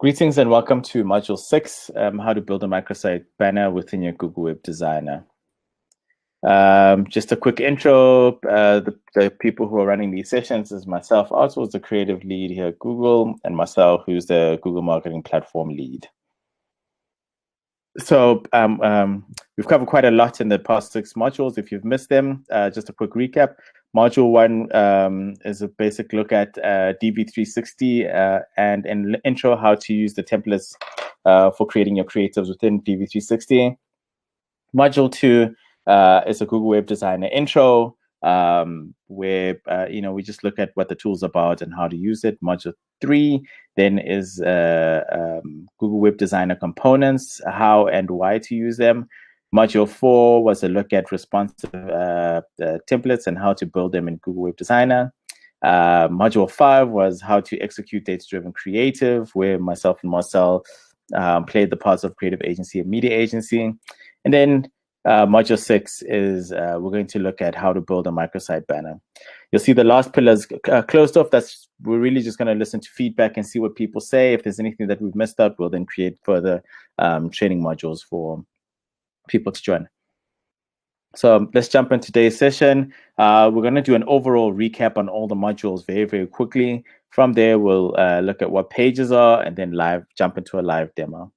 Greetings and welcome to Module 6, how to build a microsite banner within your Google Web Designer. Just a quick intro, the people who are running these sessions is myself, Arthur, who's the creative lead here at Google, and Marcel, who's the Google Marketing Platform lead. So we've covered quite a lot in the past 6 modules. If you've missed them, just a quick recap. Module 1 is a basic look at DV360 and an intro how to use the templates for creating your creatives within DV360. Module 2 is a Google Web Designer intro, where we just look at what the tool's about and how to use it. Module 3 then is Google Web Designer components, how and why to use them. Module 4 was a look at responsive templates and how to build them in Google Web Designer. Module 5 was how to execute data-driven creative, where myself and Marcel played the parts of creative agency and media agency. And then Module 6 is we're going to look at how to build a microsite banner. You'll see the last pillars closed off. We're really just going to listen to feedback and see what people say. If there's anything that we've missed out, we'll then create further training modules for people to join. So let's jump into today's session. We're going to do an overall recap on all the modules very, very quickly. From there, we'll look at what pages are and then jump into a live demo.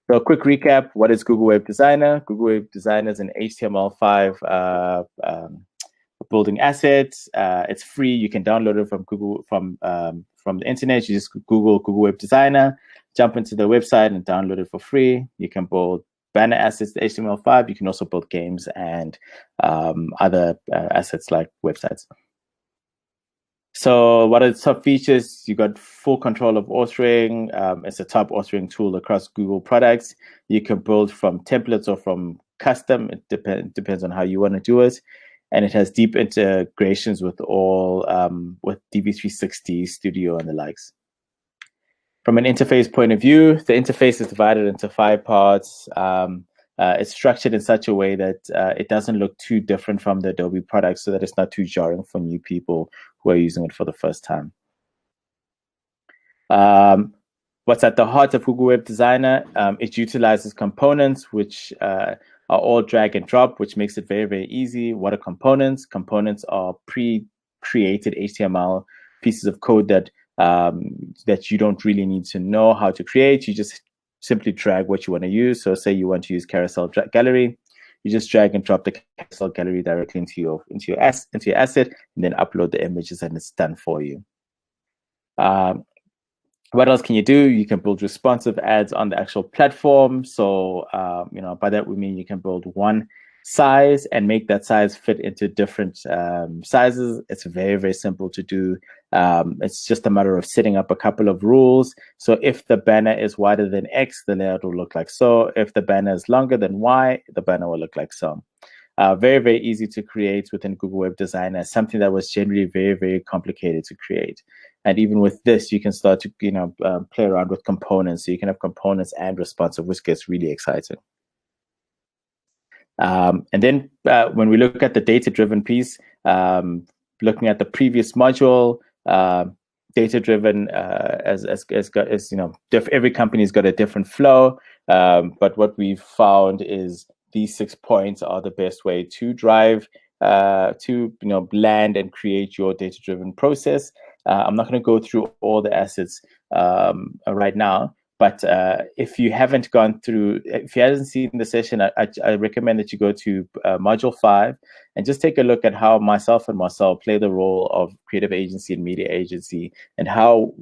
So a quick recap, what is Google Web Designer? Google Web Designer is an HTML5 building asset. It's free. You can download it from Google from the internet. You just Google Web Designer, jump into the website and download it for free. You can build banner assets, the HTML5. You can also build games and other assets like websites. So what are the top features? You got full control of authoring. It's a top authoring tool across Google products. You can build from templates or from custom. It depends on how you want to do it. And it has deep integrations with all with DV360, Studio, and the likes. From an interface point of view, the interface is divided into 5 parts. It's structured in such a way that it doesn't look too different from the Adobe products, so that it's not too jarring for new people who are using it for the first time. What's at the heart of Google Web Designer? It utilizes components, which are all drag and drop, which makes it very, very easy. What are components? Components are pre-created HTML pieces of code that you don't really need to know how to create. You just simply drag what you want to use. So say you want to use carousel gallery, you just drag and drop the carousel gallery directly into your asset, and then upload the images, and it's done for you. What else can you do? You can build responsive ads on the actual platform. So by that we mean you can build one size and make that size fit into different sizes. It's very, very simple to do. It's just a matter of setting up a couple of rules. So if the banner is wider than X, the layout will look like so. If the banner is longer than Y, the banner will look like so. Very, very easy to create within Google Web Designer, something that was generally very, very complicated to create. And even with this, you can start to play around with components. So you can have components and responsive, which gets really exciting. And then when we look at the data-driven piece, looking at the previous module, data-driven every company's got a different flow. But what we've found is these 6 points are the best way to drive, to land and create your data-driven process. I'm not going to go through all the assets right now. But if you haven't seen the session, I recommend that you go to Module 5 and just take a look at how myself and Marcel play the role of creative agency and media agency, and how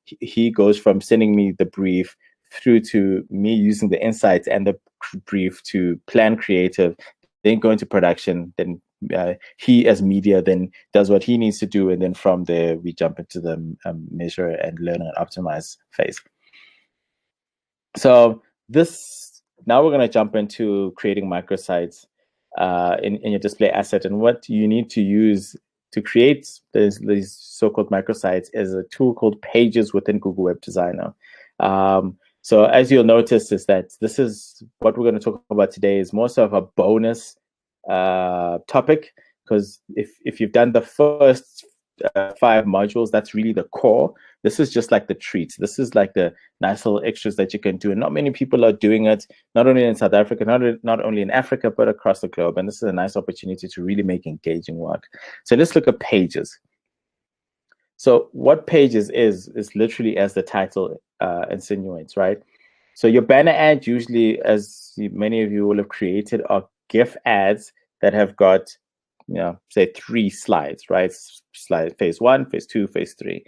he goes from sending me the brief through to me using the insights and the brief to plan creative, then go into production, then he as media then does what he needs to do, and then from there we jump into the measure and learn and optimize phase. So now we're going to jump into creating microsites in your display asset. And what you need to use to create these so-called microsites is a tool called Pages within Google Web Designer. So as you'll notice is that this is what we're going to talk about today is more so of a bonus topic, because if you've done the first 5 modules, that's really the core. This is just like the treats. This is like the nice little extras that you can do. And not many people are doing it, not only in South Africa, not only in Africa, but across the globe. And this is a nice opportunity to really make engaging work. So let's look at Pages. So what Pages is literally as the title insinuates, right? So your banner ad usually, as many of you will have created, are GIF ads that have got, say 3 slides, right? Slide phase 1, phase 2, phase 3.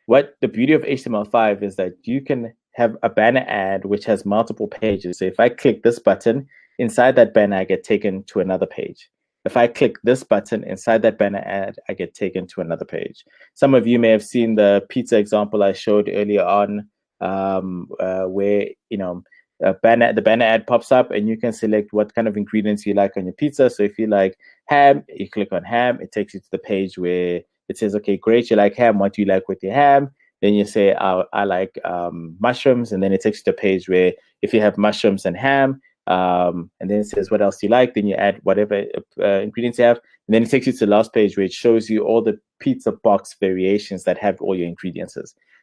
What the beauty of HTML5 is that you can have a banner ad which has multiple pages. So if I click this button, inside that banner, I get taken to another page. If I click this button inside that banner ad, I get taken to another page. Some of you may have seen the pizza example I showed earlier on, where the banner ad pops up and you can select what kind of ingredients you like on your pizza. So if you like ham, you click on ham, it takes you to the page where it says, okay, great, you like ham, what do you like with your ham? Then you say, I like mushrooms, and then it takes you to a page where if you have mushrooms and ham, and then it says what else you like, then you add whatever ingredients you have, and then it takes you to the last page where it shows you all the pizza box variations that have all your ingredients.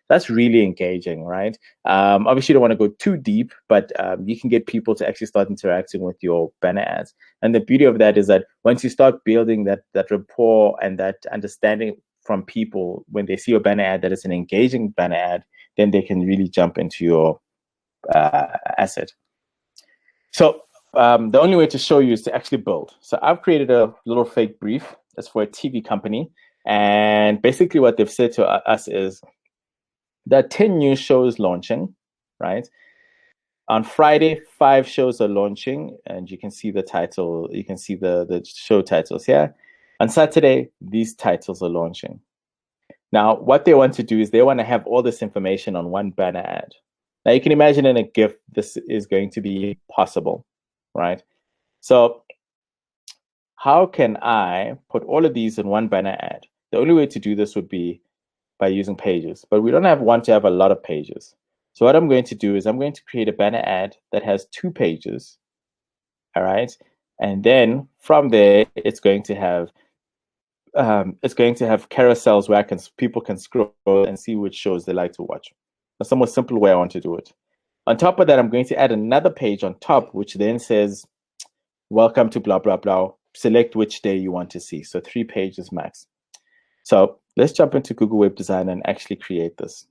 That's really engaging, right? Obviously, you don't want to go too deep, but you can get people to actually start interacting with your banner ads. And the beauty of that is that once you start building that rapport and that understanding from people, when they see your banner ad that it's an engaging banner ad, then they can really jump into your asset. So the only way to show you is to actually build. So I've created a little fake brief. That's for a TV company. And basically what they've said to us is, there are 10 new shows launching, right? On Friday, 5 shows are launching, and you can see the title. You can see the show titles here. On Saturday, these titles are launching. Now, what they want to do is they want to have all this information on one banner ad. Now, you can imagine in a GIF, this is going to be possible, right? So how can I put all of these in one banner ad? The only way to do this would be by using Pages, but we don't want to have a lot of pages. So what I'm going to do is I'm going to create a banner ad that has 2 pages, all right? And then from there, it's going to have carousels where people can scroll and see which shows they like to watch. That's the most simple way I want to do it. On top of that, I'm going to add another page on top, which then says, welcome to blah, blah, blah. Select which day you want to see. So 3 pages max. So let's jump into Google Web Designer and actually create this.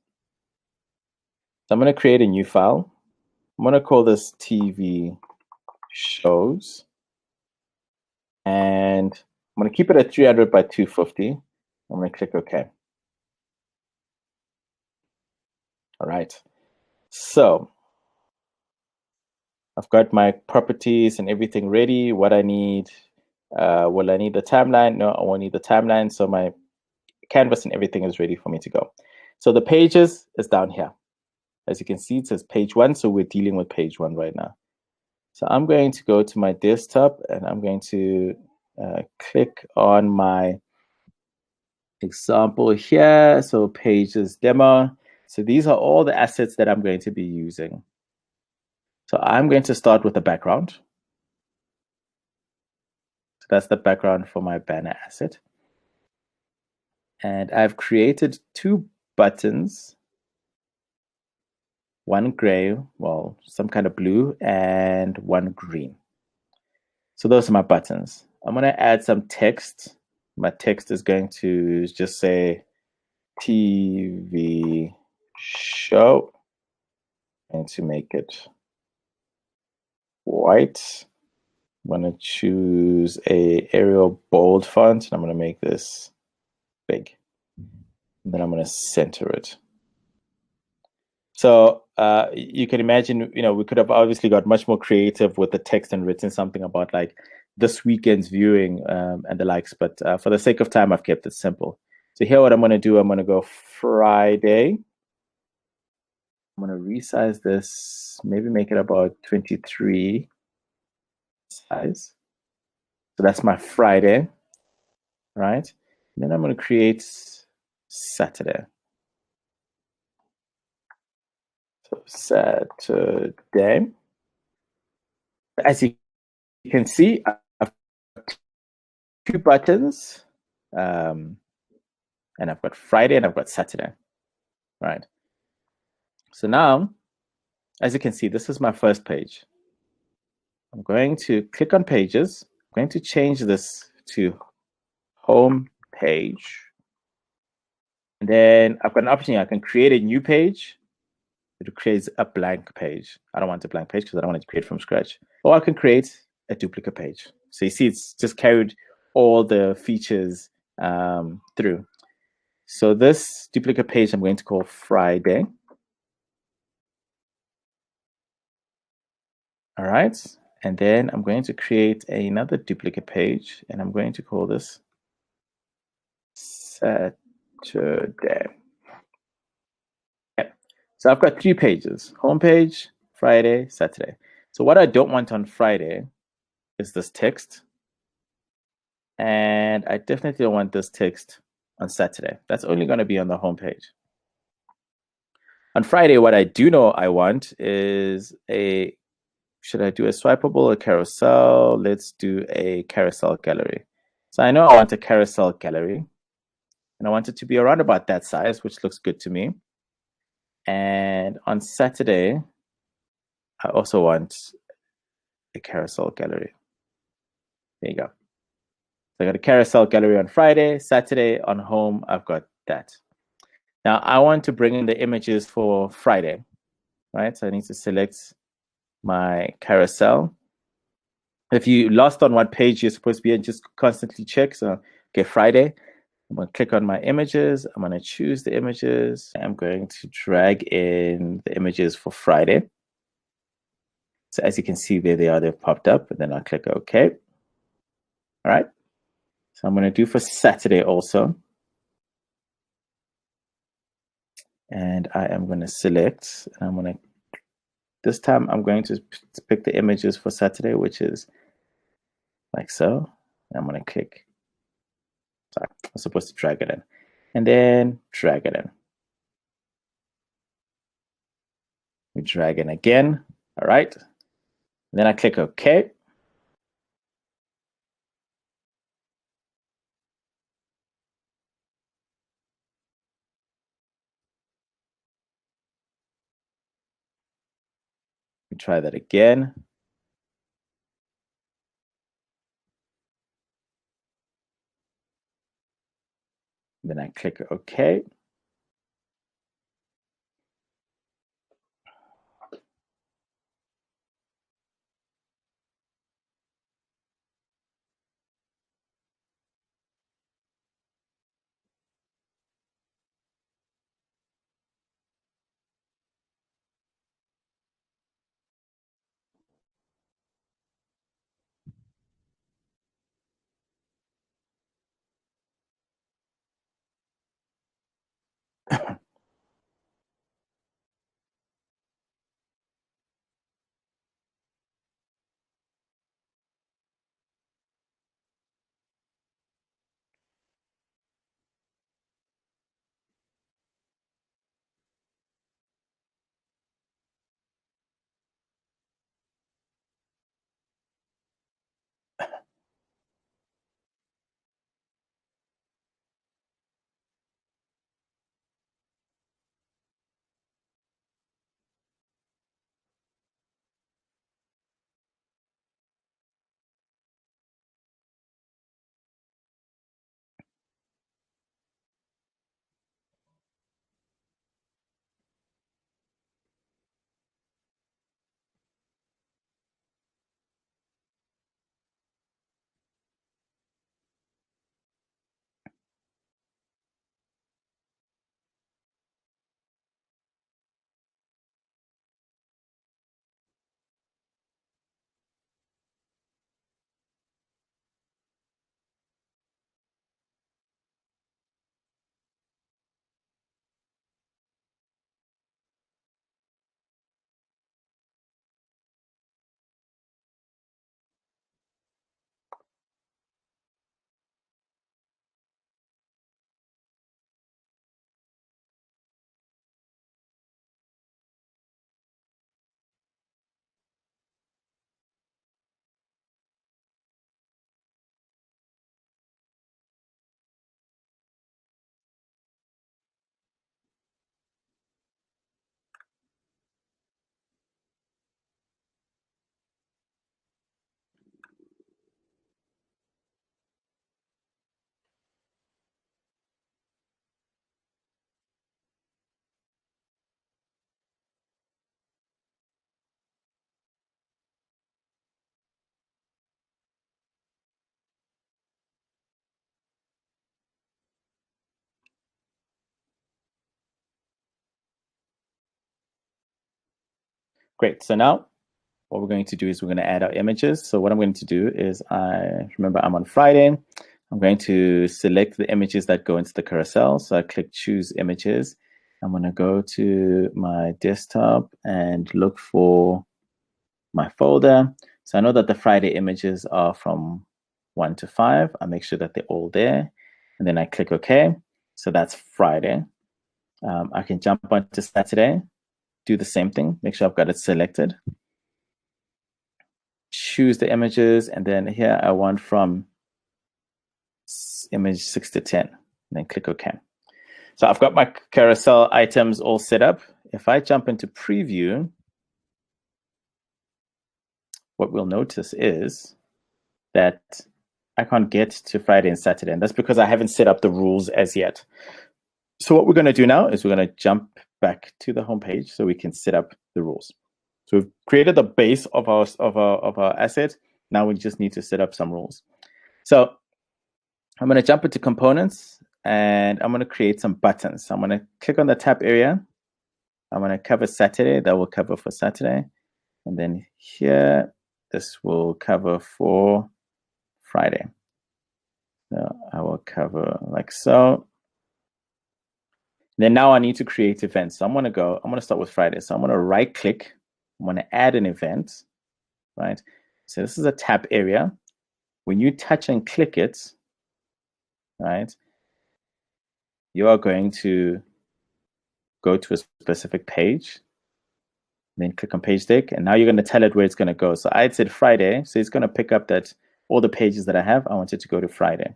So I'm going to create a new file. I'm going to call this TV shows. And I'm going to keep it at 300 by 250. I'm going to click OK. All right. So I've got my properties and everything ready. What I need, will I need the timeline? No, I won't need the timeline. So my canvas and everything is ready for me to go. So the pages is down here. As you can see, it says page 1. So we're dealing with page 1 right now. So I'm going to go to my desktop and I'm going to click on my example here. So pages demo. So these are all the assets that I'm going to be using. So I'm going to start with the background. So that's the background for my banner asset. And I've created 2 buttons, one gray, well, some kind of blue, and one green. So those are my buttons. I'm going to add some text. My text is going to just say TV show, and to make it white, I'm going to choose a Arial bold font, and I'm going to make this big. And then I'm going to center it. So you can imagine, we could have obviously got much more creative with the text and written something about like this weekend's viewing and the likes. But for the sake of time, I've kept it simple. So here, what I'm going to do, I'm going to go Friday. I'm going to resize this, maybe make it about 23 size. So that's my Friday, right? And then I'm going to create Saturday. So Saturday. As you can see, I've 2 buttons. and I've got Friday, and I've got Saturday, right? So now, as you can see, this is my first page. I'm going to click on pages. I'm going to change this to home page. And then I've got an option here. I can create a new page. It creates a blank page. I don't want a blank page because I don't want it to create from scratch. Or I can create a duplicate page. So you see, it's just carried all the features through. So this duplicate page I'm going to call Friday. All right. And then I'm going to create another duplicate page, and I'm going to call this Saturday. Okay. So I've got 3 pages: home page, Friday, Saturday. So what I don't want on Friday is this text. And I definitely don't want this text on Saturday. That's only going to be on the home page. On Friday, what I do know I want is should I do a swipeable or carousel? Let's do a carousel gallery. So I know I want a carousel gallery, and I want it to be around about that size, which looks good to me. And on Saturday, I also want a carousel gallery. There you go. So I got a carousel gallery on Friday. Saturday on home, I've got that. Now I want to bring in the images for Friday, right? So I need to select my carousel. If you lost on what page you're supposed to be in, just constantly check. So, okay, Friday, I'm going to click on my images. I'm going to choose the images. I'm going to drag in the images for Friday. So as you can see, there they are. They've popped up, and then I'll click OK. All right. So I'm going to do for Saturday also. And I am going to select, and I'm going to, this time I'm going to pick the images for Saturday, which is like so. I'm going to click. Sorry, I'm supposed to drag it in. And then drag it in. We drag in again. All right. And then I click OK. We try that again. Then I click OK. Great. So now what we're going to do is we're going to add our images. So what I'm going to do is remember I'm on Friday. I'm going to select the images that go into the carousel. So I click choose images. I'm going to go to my desktop and look for my folder. So I know that the Friday images are from 1 to 5. I make sure that they're all there. And then I click OK. So that's Friday. I can jump onto Saturday, do the same thing, make sure I've got it selected. Choose the images, and then here I want from image 6 to 10, and then click OK. So I've got my carousel items all set up. If I jump into preview, what we'll notice is that I can't get to Friday and Saturday, and that's because I haven't set up the rules as yet. So what we're going to do now is we're going to jump back to the home page so we can set up the rules. So we've created the base of our asset. Now we just need to set up some rules. So I'm going to jump into components, and I'm going to create some buttons. So I'm going to click on the tab area. I'm going to cover Saturday. That will cover for Saturday. And then here, this will cover for Friday. So I will cover like so. Then now I need to create events. So I'm going to start with Friday. So I'm going to right click. I'm going to add an event, right? So this is a tab area. When you touch and click it, right, you are going to go to a specific page, then click on page deck, and now you're going to tell it where it's going to go. So I said Friday, so it's going to pick up that all the pages that I have, I want it to go to Friday.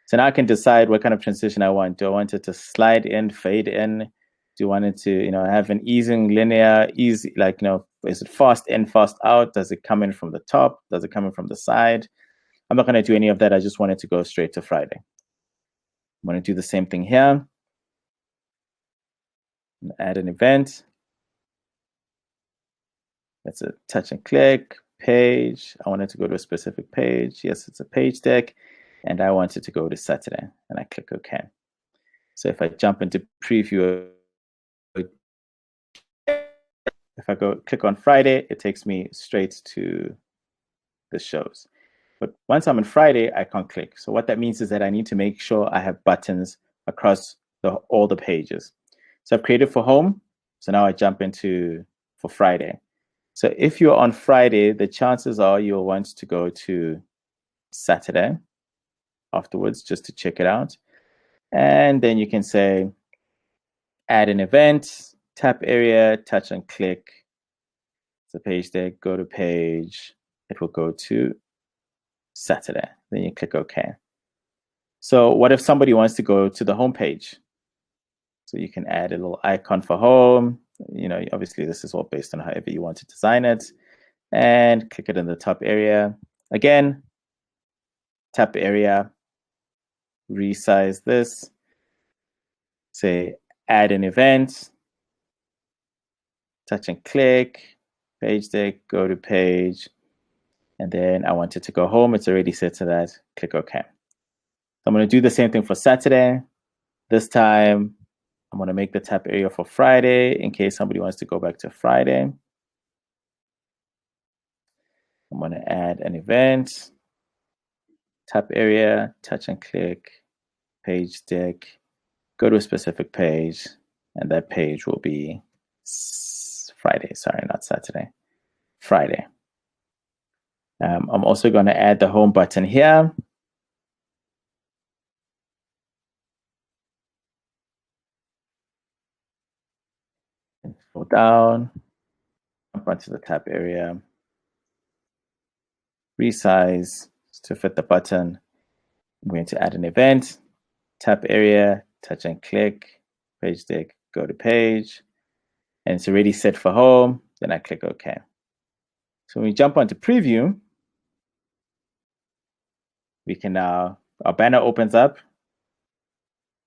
So now I can decide what kind of transition I want. Do I want it to slide in, fade in? Do you want it to, have an easing linear, easy, like, is it fast in, fast out? Does it come in from the top? Does it come in from the side? I'm not going to do any of that. I just want it to go straight to Friday. I'm going to do the same thing here. Add an event. That's a touch and click page. I want it to go to a specific page. Yes, it's a page deck. And I want it to go to Saturday. And I click OK. So if I jump into preview, if I click on Friday, it takes me straight to the shows. But once I'm on Friday, I can't click. So what that means is that I need to make sure I have buttons across all the pages. So I've created for home. So now I jump into for Friday. So if you're on Friday, the chances are you'll want to go to Saturday afterwards just to check it out. And then you can say, add an event, tap area, touch and click. It's a page there, go to page. It will go to Saturday. Then you click OK. So what if somebody wants to go to the home page? So you can add a little icon for home. Obviously this is all based on however you want to design it. And click it in the top area. Again, tap area, resize this. Say add an event, touch and click, page deck, go to page. And then I want it to go home. It's already set to that. Click OK. So I'm going to do the same thing for Saturday. This time, I'm going to make the tab area for Friday in case somebody wants to go back to Friday. I'm going to add an event, tab area, touch and click, page deck, go to a specific page, and that page will be Friday. Sorry, not Saturday. Friday. I'm also going to add the home button here. And scroll down, jump onto the tab area, resize to fit the button. I'm going to add an event, tab area, touch and click, page deck, go to page, and it's already set for home. Then I click OK. So when we jump onto preview, we can now, our banner opens up.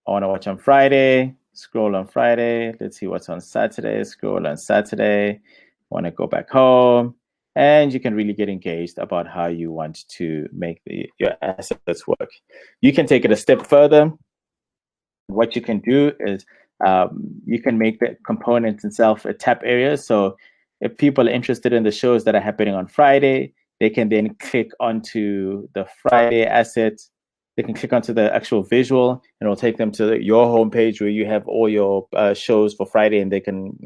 I want to watch on Friday, scroll on Friday. Let's see what's on Saturday, scroll on Saturday. Want to go back home. And you can really get engaged about how you want to make your assets work. You can take it a step further. What you can do is you can make the component itself a tab area. So if people are interested in the shows that are happening on Friday, they can then click onto the Friday asset. They can click onto the actual visual, and it'll take them to your homepage where you have all your shows for Friday, and they can,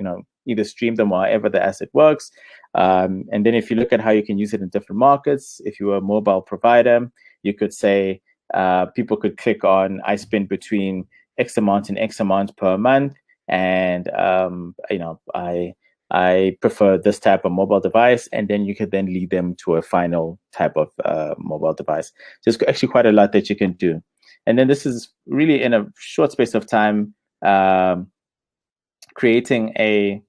either stream them or however the asset works. And then if you look at how you can use it in different markets, if you are a mobile provider, you could say people could click on, I spend between X amount and X amount per month, and I prefer this type of mobile device, and then you could then lead them to a final type of mobile device. So it's actually quite a lot that you can do. And then this is really in a short space of time, creating a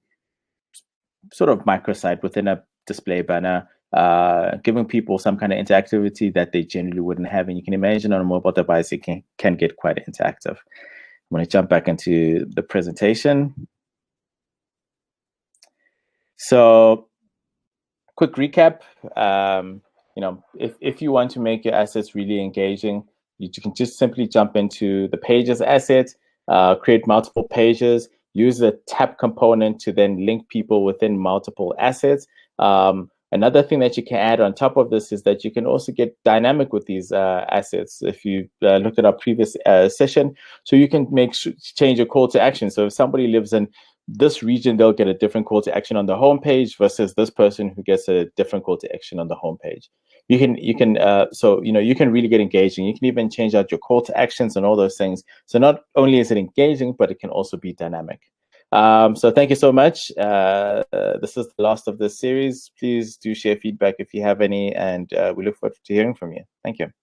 sort of microsite within a display banner, giving people some kind of interactivity that they generally wouldn't have. And you can imagine on a mobile device, it can get quite interactive. I'm going to jump back into the presentation. So, quick recap. If you want to make your assets really engaging, you can just simply jump into the pages asset, create multiple pages, use the tab component to then link people within multiple assets. Another thing that you can add on top of this is that you can also get dynamic with these assets. If you looked at our previous session, so you can change your call to action. So if somebody lives in this region, they'll get a different call to action on the homepage versus this person who gets a different call to action on the homepage. You can really get engaging. You can even change out your call to actions and all those things. So not only is it engaging, but it can also be dynamic. So thank you so much. This is the last of this series. Please do share feedback if you have any, and we look forward to hearing from you. Thank you.